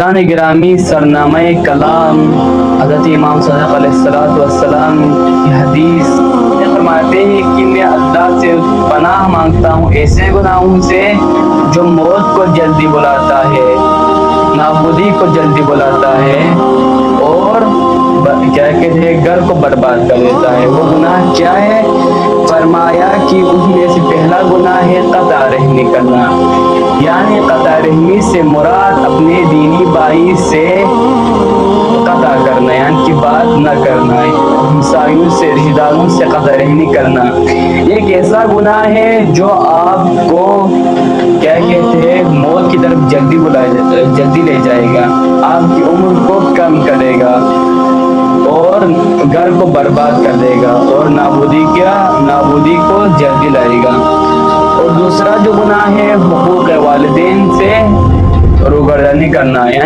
شان گرامی سرنامہ کلام حضرت امام صادق علیہ السلام کی حدیث فرماتے ہیں کہ میں اللہ سے پناہ مانگتا ہوں ایسے گناہوں سے جو موت کو جلدی بلاتا ہے، نابودی کو جلدی بلاتا ہے اور کیا کہتے ہیں گھر کو برباد کر دیتا ہے۔ وہ گناہ کیا ہے؟ فرمایا کہ ان میں سے پہلا گناہ ہے قطع رحمی کرنا، یعنی قطع رحمی سے مراد اپنے دینی بھائی سے قطع کرنا، یعنی کہ بات نہ کرنا، ہمسایوں سے رشتہ داروں سے قطع رحمی کرنا۔ ایک ایسا گناہ ہے جو آپ کو کیا کہتے ہیں موت کی طرف جلدی لے جائے گا، آپ کی عمر کو کم کرے گا اور گھر کو برباد کر دے گا اور نابودی کو جلدی لائے گا۔ اور دوسرا جو گناہ ہے حقوق والدین سے روگردانی کرنا، یعنی